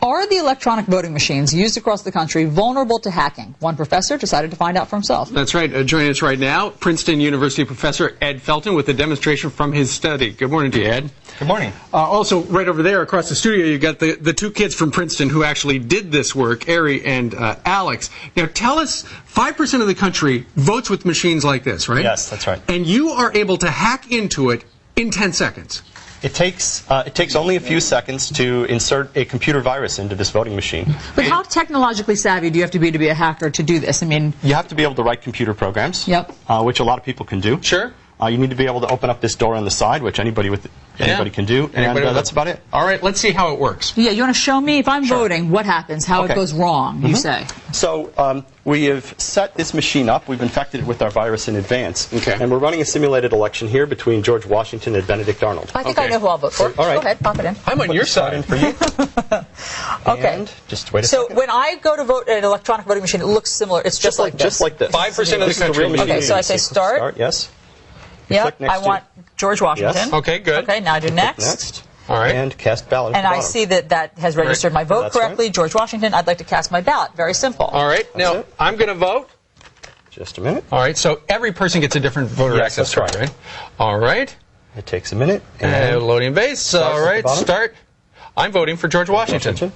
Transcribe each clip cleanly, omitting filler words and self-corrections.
Are the electronic voting machines used across the country vulnerable to hacking? One professor decided to find out for himself. That's right. Joining us right now, Princeton University professor Ed Felton with a demonstration from his study. Good morning to you, Ed. Good morning. Also, right over there across the studio, you've got the two kids from Princeton who actually did this work, Ari and Alex. Now, tell us, 5% of the country votes with machines like this, right? Yes, that's right. And you are able to hack into it in 10 seconds. It takes only a few seconds to insert a computer virus into this voting machine. But how technologically savvy do you have to be a hacker to do this? I mean, you have to be able to write computer programs, yep. Which a lot of people can do. Sure. You need to be able to open up this door on the side, which anybody can do, and that's about it. All right, let's see how it works. Yeah, you want to show me, if I'm voting, what happens, how it goes wrong, you say? So we have set this machine up. We've infected it with our virus in advance. Okay. And we're running a simulated election here between George Washington and Benedict Arnold. I think I know who I'll vote for. All right. Go ahead, pop it in. I'm on your side. In for you. Okay. And just wait a second. So when I go to vote at an electronic voting machine, it looks similar. It's just like this. Just like this. 5% of the country. Okay, so I say start. Start, yes. Yep, I want George Washington. Yes. Okay, good. Okay, now I do next. Next. All right. And cast ballot. And I see that has registered my vote correctly. Right. George Washington, I'd like to cast my ballot. Very simple. All right, now I'm going to vote. Just a minute. All right, so every person gets a different voter access card, right? All right. It takes a minute. And loading base. All right, start. I'm voting for George Washington.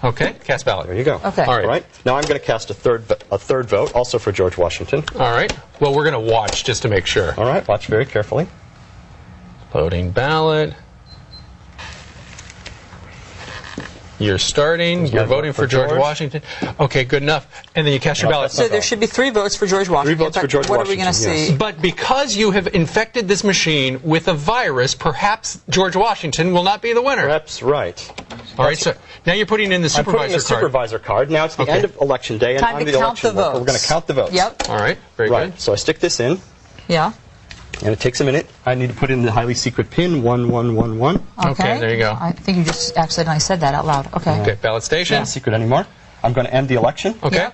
Okay, cast ballot. There you go. Okay. All right. Now I'm going to cast a third vote, also for George Washington. All right. Well, we're going to watch just to make sure. All right, watch very carefully. Loading ballot. You're starting. You're voting for George Washington. Okay, good enough. And then you cast your ballot. So there should be 3 votes for George Washington. 3 votes for George Washington. What are we going to see? But because you have infected this machine with a virus, perhaps George Washington will not be the winner. Perhaps right. All right, so now you're putting in the supervisor I'm putting the supervisor card. Now it's the end of election day, and Time I'm to the count election the worker. votes. We're going to count the votes. Yep. All right, very good. So I stick this in. Yeah. And it takes a minute. I need to put in the highly secret pin, 1111. Okay, there you go. I think you just accidentally said that out loud. Okay. Okay, ballot station. Not secret anymore. I'm going to end the election. Okay. Yeah.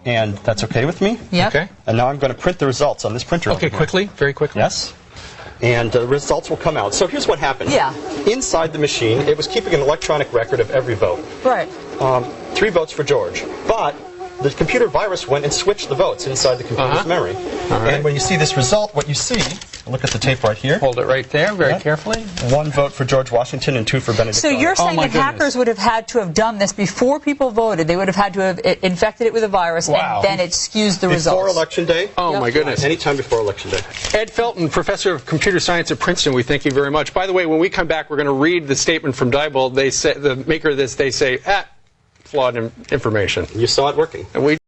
And that's okay with me. Yep. Okay. And now I'm going to print the results on this printer. Okay, quickly, very quickly. Yes. And the results will come out. So here's what happened. Yeah. Inside the machine, it was keeping an electronic record of every vote. Right. 3 votes for George. But the computer virus went and switched the votes inside the computer's memory. right. And when you see this result, what you see, look at the tape right here. Hold it right there, very carefully. 1 vote for George Washington and 2 for Benedict So Arnold. you're saying that hackers would have had to have done this before people voted. They would have had to have infected it with a virus, and then it skews the results. Before Election Day? Oh, my goodness. Anytime before Election Day. Ed Felton, professor of computer science at Princeton, we thank you very much. By the way, when we come back, we're going to read the statement from Diebold. They say, the maker of this, they say, flawed information. You saw it working. And we